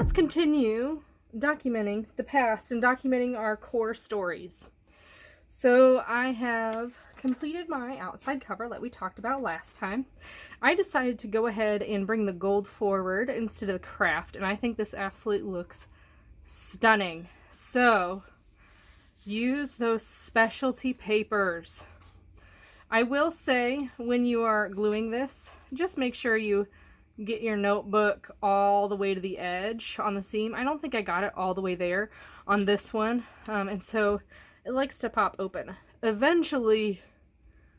let's continue documenting the past and documenting our core stories. So I have completed my outside cover that we talked about last time. I decided to go ahead and bring the gold forward instead of the craft, and I think this absolutely looks stunning. So use those specialty papers. I will say, when you are gluing this, just make sure you get your notebook all the way to the edge on the seam. I don't think I got it all the way there on this one, and so it likes to pop open. Eventually,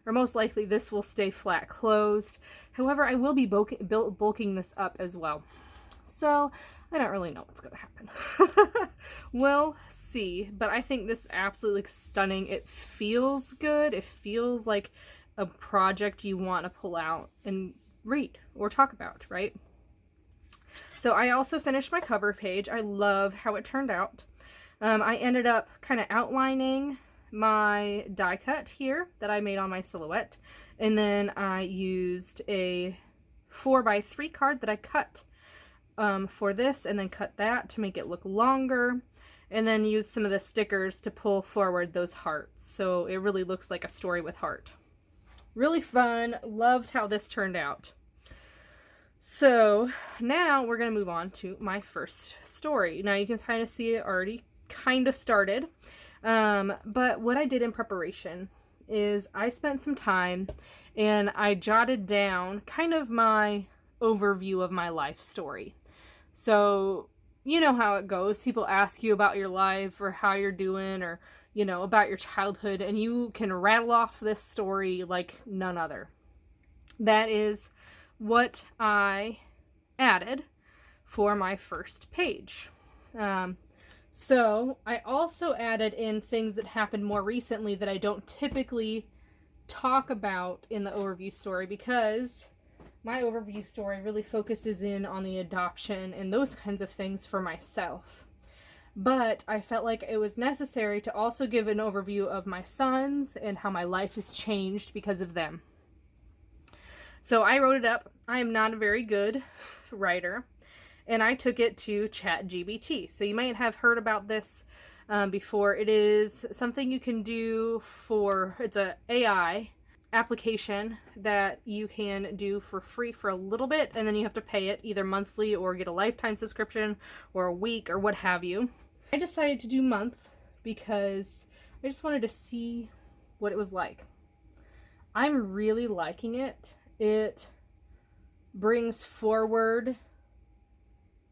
or most likely, this will stay flat closed. However, I will be bulking this up as well. So I don't really know what's going to happen. We'll see, but I think this absolutely looks stunning. It feels good. It feels like a project you want to pull out and read or talk about, right? So I also finished my cover page. I love how it turned out. I ended up kind of outlining my die cut here that I made on my silhouette, and then I used a 4x3 card that I cut for this, and then cut that to make it look longer, and then use some of the stickers to pull forward those hearts, so it really looks like a story with heart. Really fun. Loved how this turned out. So now we're going to move on to my first story. Now you can kind of see it already kind of started, but what I did in preparation is I spent some time and I jotted down kind of my overview of my life story. So you know how it goes. People ask you about your life or how you're doing, or you know, about your childhood, and you can rattle off this story like none other. That is what I added for my first page. So I also added in things that happened more recently that I don't typically talk about in the overview story, because my overview story really focuses in on the adoption and those kinds of things for myself. But I felt like it was necessary to also give an overview of my sons and how my life has changed because of them. So I wrote it up. I am not a very good writer, and I took it to ChatGPT. So you might have heard about this before. It is something you can do it's an AI application that you can do for free for a little bit, and then you have to pay it either monthly or get a lifetime subscription or a week or what have you. I decided to do month because I just wanted to see what it was like. I'm really liking it. It brings forward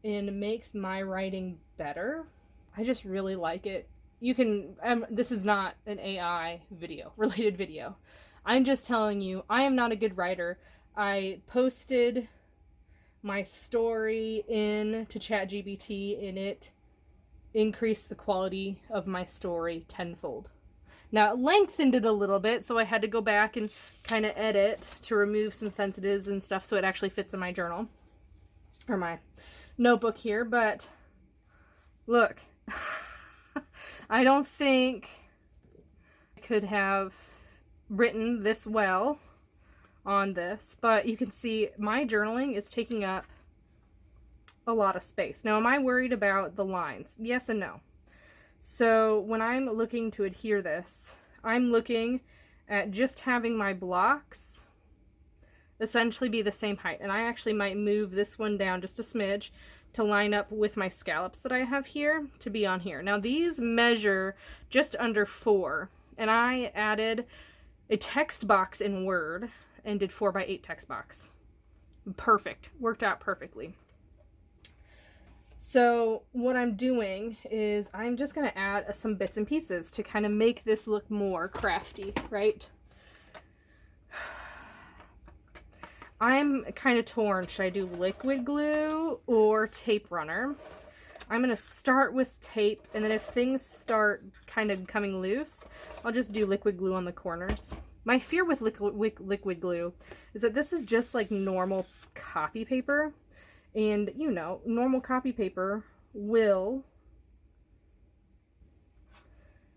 and makes my writing better. I just really like it. You can, this is not an AI related video. I'm just telling you, I am not a good writer. I posted my story into ChatGPT, and it increased the quality of my story tenfold. Now, it lengthened it a little bit, so I had to go back and kind of edit to remove some sensitives and stuff so it actually fits in my journal, or my notebook here. But look, I don't think I could have written this well on this, but you can see my journaling is taking up a lot of space. Now, am I worried about the lines? Yes and no. So when I'm looking to adhere this, I'm looking at just having my blocks essentially be the same height. And I actually might move this one down just a smidge to line up with my scallops that I have here to be on here. Now these measure just under 4, and I added a text box in Word and did 4x8 text box. Perfect. Worked out perfectly. So what I'm doing is I'm just going to add some bits and pieces to kind of make this look more crafty, right? I'm kind of torn. Should I do liquid glue or tape runner? I'm going to start with tape, and then if things start kind of coming loose, I'll just do liquid glue on the corners. My fear with liquid glue is that this is just like normal copy paper. And, you know, normal copy paper will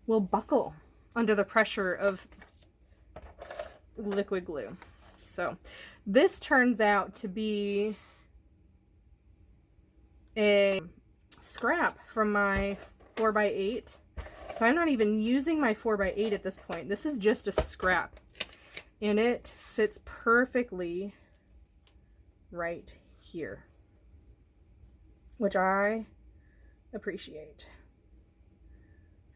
buckle under the pressure of liquid glue. So this turns out to be a scrap from my 4x8. So I'm not even using my 4x8 at this point. This is just a scrap. And it fits perfectly right here, which I appreciate.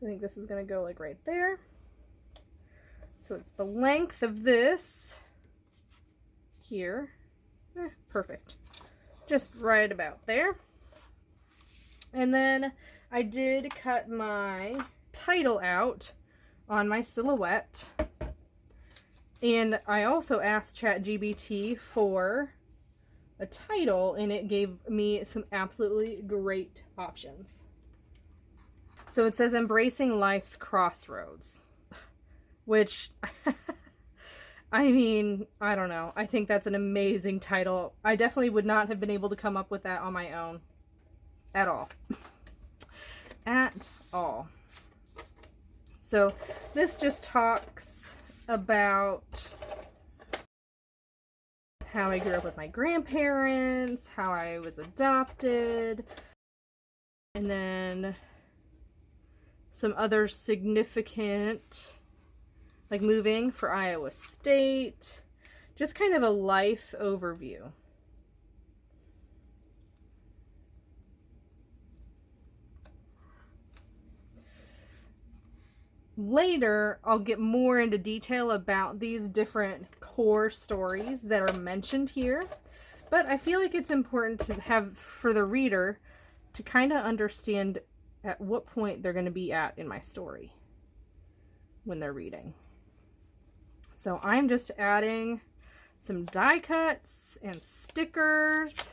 So I think this is going to go like right there. So it's the length of this here. Perfect. Just right about there. And then I did cut my title out on my silhouette. And I also asked ChatGPT for a title, and it gave me some absolutely great options. So it says Embracing Life's Crossroads, which, I mean, I don't know. I think that's an amazing title. I definitely would not have been able to come up with that on my own. At all. At all. So this just talks about how I grew up with my grandparents, how I was adopted, and then some other significant, like moving for Iowa State, just kind of a life overview. Later, I'll get more into detail about these different core stories that are mentioned here, but I feel like it's important to have, for the reader, to kind of understand at what point they're going to be at in my story when they're reading. So I'm just adding some die cuts and stickers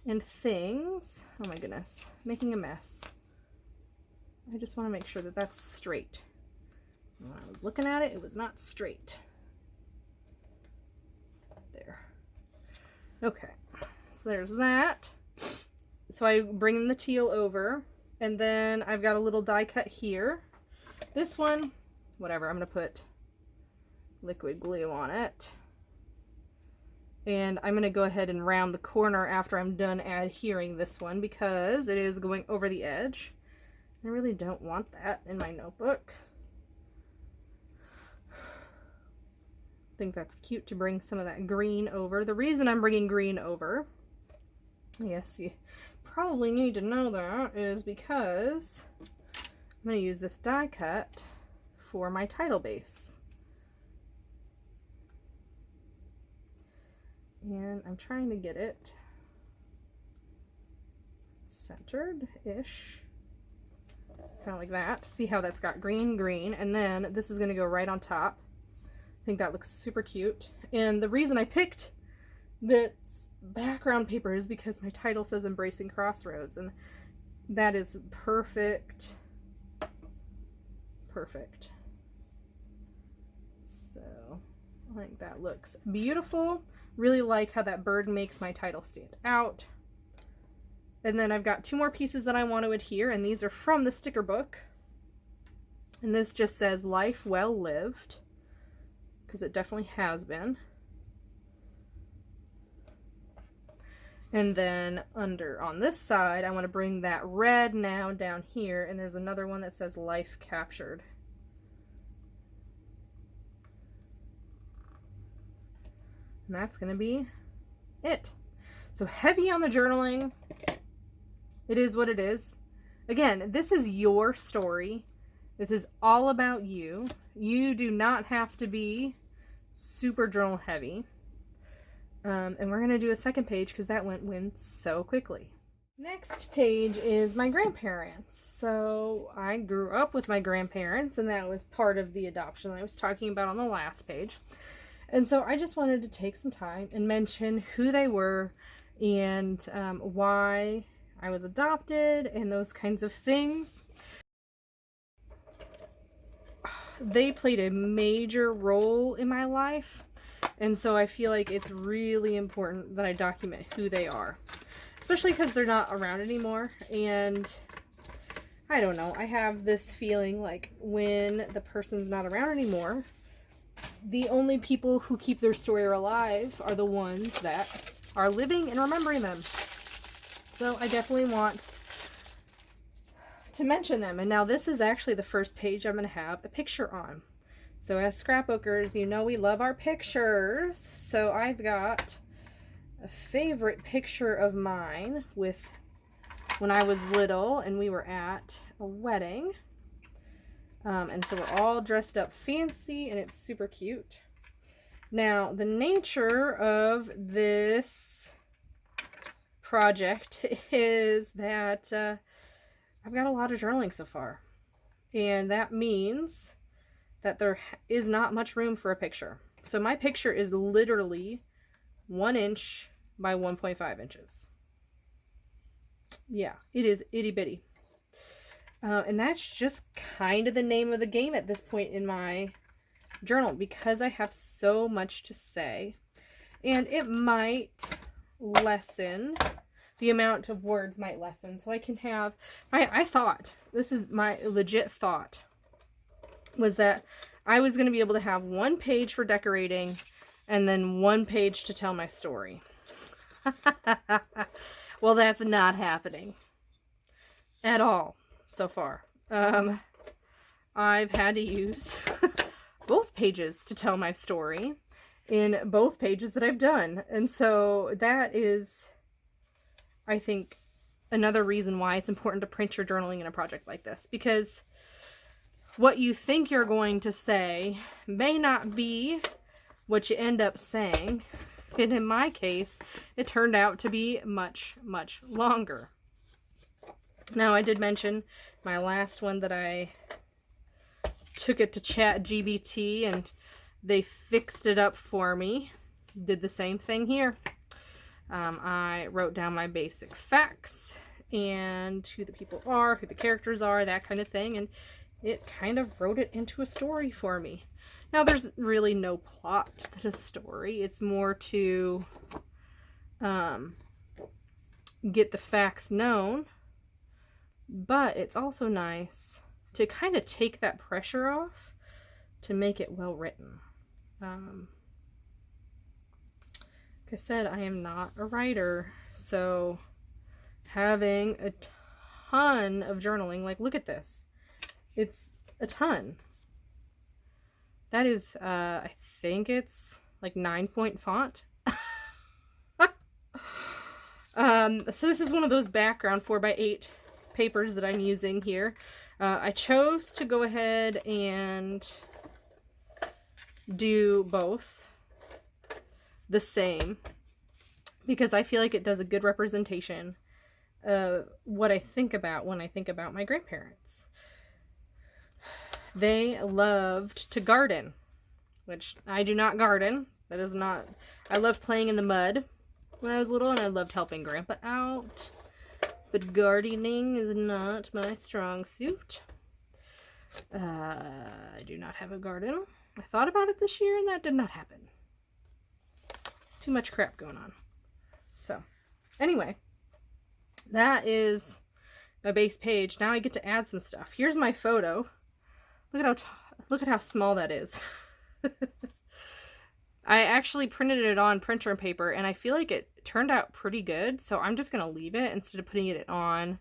and things. Oh my goodness, making a mess. I just want to make sure that that's straight. When I was looking at it, it was not straight. There. Okay, so there's that. So I bring the teal over, and then I've got a little die cut here. This one, whatever, I'm going to put liquid glue on it. And I'm going to go ahead and round the corner after I'm done adhering this one, because it is going over the edge. I really don't want that in my notebook. I think that's cute to bring some of that green over. The reason I'm bringing green over, yes, you probably need to know that, is because I'm going to use this die cut for my title base. And I'm trying to get it centered-ish. Kind of like that. See how that's got green, green, and then this is going to go right on top. I think that looks super cute. And the reason I picked this background paper is because my title says Embracing Crossroads, and that is perfect. Perfect. So I think that looks beautiful. Really like how that bird makes my title stand out. And then I've got two more pieces that I want to adhere, and these are from the sticker book. And this just says Life Well Lived, because it definitely has been. And then under on this side, I want to bring that red now down here, and there's another one that says Life Captured. And that's going to be it. So heavy on the journaling. It is what it is. Again, this is your story. This is all about you. You do not have to be super journal heavy. And we're going to do a second page because that went so quickly. Next page is my grandparents. So I grew up with my grandparents, and that was part of the adoption that I was talking about on the last page. And so I just wanted to take some time and mention who they were and why I was adopted and those kinds of things. They played a major role in my life, and so I feel like it's really important that I document who they are, especially because they're not around anymore. And I don't know, I have this feeling like when the person's not around anymore, the only people who keep their story alive are the ones that are living and remembering them. So I definitely want to mention them. And now this is actually the first page I'm going to have a picture on. So as scrapbookers, you know we love our pictures. So I've got a favorite picture of mine with when I was little and we were at a wedding. And so we're all dressed up fancy and it's super cute. Now, the nature of this project is that I've got a lot of journaling so far. And that means that there is not much room for a picture. So my picture is literally 1 inch by 1.5 inches. Yeah, it is itty bitty. And that's just kind of the name of the game at this point in my journal because I have so much to say. And it might lessen, the amount of words might lessen. So I can have, I thought, this is my legit thought, was that I was going to be able to have 1 page for decorating and then 1 page to tell my story. Well, that's not happening at all so far. I've had to use both pages to tell my story in both pages that I've done. And so that is, I think, another reason why it's important to print your journaling in a project like this, because what you think you're going to say may not be what you end up saying. And in my case, it turned out to be much, much longer. Now, I did mention my last one that I took it to ChatGPT and they fixed it up for me. Did the same thing here. I wrote down my basic facts and who the people are, who the characters are, that kind of thing. And it kind of wrote it into a story for me. Now, there's really no plot to the story. It's more to get the facts known. But it's also nice to kind of take that pressure off to make it well written. Like I said, I am not a writer, so having a ton of journaling, like look at this. It's a ton. That is, I think it's like 9-point font. So this is one of those background 4x8 papers that I'm using here. I chose to go ahead and do both the same because I feel like it does a good representation of what I think about when I think about my grandparents. They loved to garden, which I do not garden. That is not, I loved playing in the mud when I was little and I loved helping Grandpa out. But gardening is not my strong suit. I do not have a garden. I thought about it this year and that did not happen. Too much crap going on. So, anyway, that is my base page. Now I get to add some stuff. Here's my photo. Look at how small that is. I actually printed it on printer paper and I feel like it turned out pretty good, so I'm just going to leave it instead of putting it on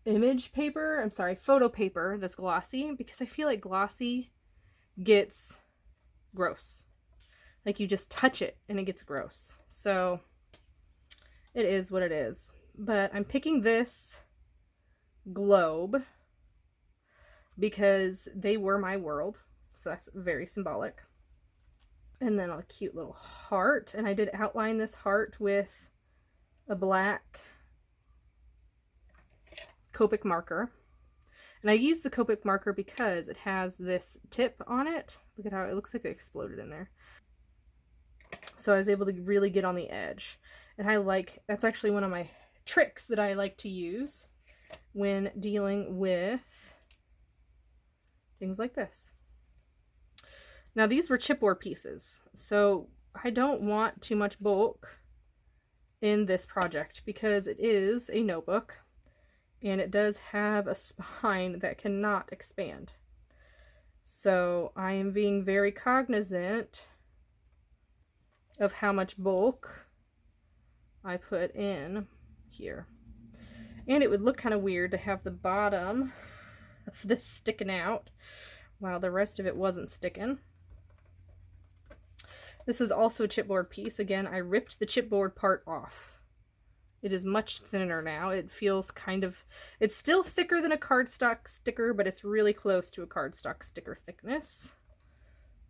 image paper. I'm sorry, photo paper that's glossy, because I feel like glossy gets gross. Like you just touch it and it gets gross. So it is what it is. But I'm picking this globe because they were my world. So that's very symbolic. And then a cute little heart. And I did outline this heart with a black Copic marker. And I used the Copic marker because it has this tip on it. Look at how it looks like it exploded in there. So I was able to really get on the edge. And that's actually one of my tricks that I like to use when dealing with things like this. Now these were chipboard pieces, so I don't want too much bulk in this project because it is a notebook and it does have a spine that cannot expand. So I am being very cognizant of how much bulk I put in here. And it would look kind of weird to have the bottom of this sticking out while the rest of it wasn't sticking. This was also a chipboard piece. Again, I ripped the chipboard part off. It is much thinner now. It feels kind of, it's still thicker than a cardstock sticker, but it's really close to a cardstock sticker thickness.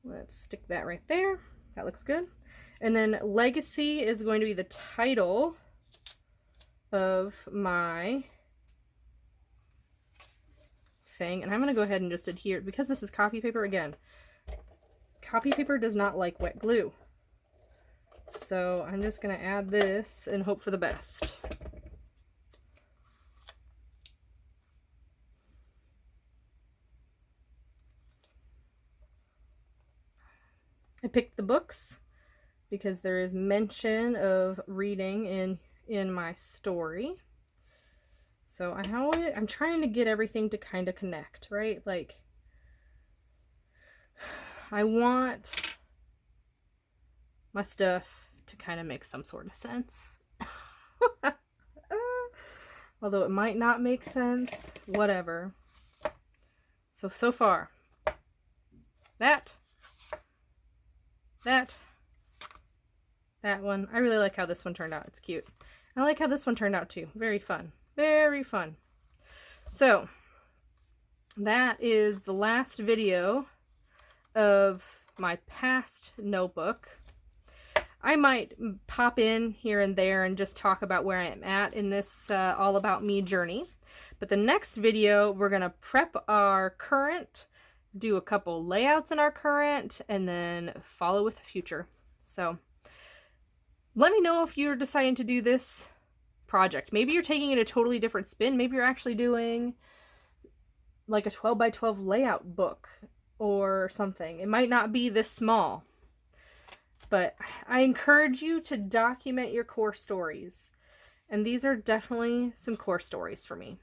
Let's stick that right there. That looks good. And then Legacy is going to be the title of my thing. And I'm going to go ahead and just adhere, because this is copy paper again. Copy paper does not like wet glue. So I'm just going to add this and hope for the best. I picked the books because there is mention of reading in my story. So I'm trying to get everything to kind of connect, right? Like, I want my stuff to kind of make some sort of sense. Although it might not make sense, whatever. So far, that one. I really like how this one turned out. It's cute. I like how this one turned out too. Very fun. Very fun. So, that is the last video of my past notebook. I might pop in here and there and just talk about where I am at in this All About Me journey. But the next video, we're going to prep our current, do a couple layouts in our current, and then follow with the future. So let me know if you're deciding to do this project. Maybe you're taking it a totally different spin. Maybe you're actually doing like a 12 by 12 layout book or something. It might not be this small, but I encourage you to document your core stories. And these are definitely some core stories for me.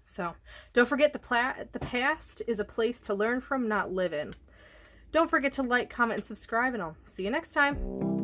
So don't forget the past is a place to learn from, not live in. Don't forget to like, comment, and subscribe, and I'll see you next time.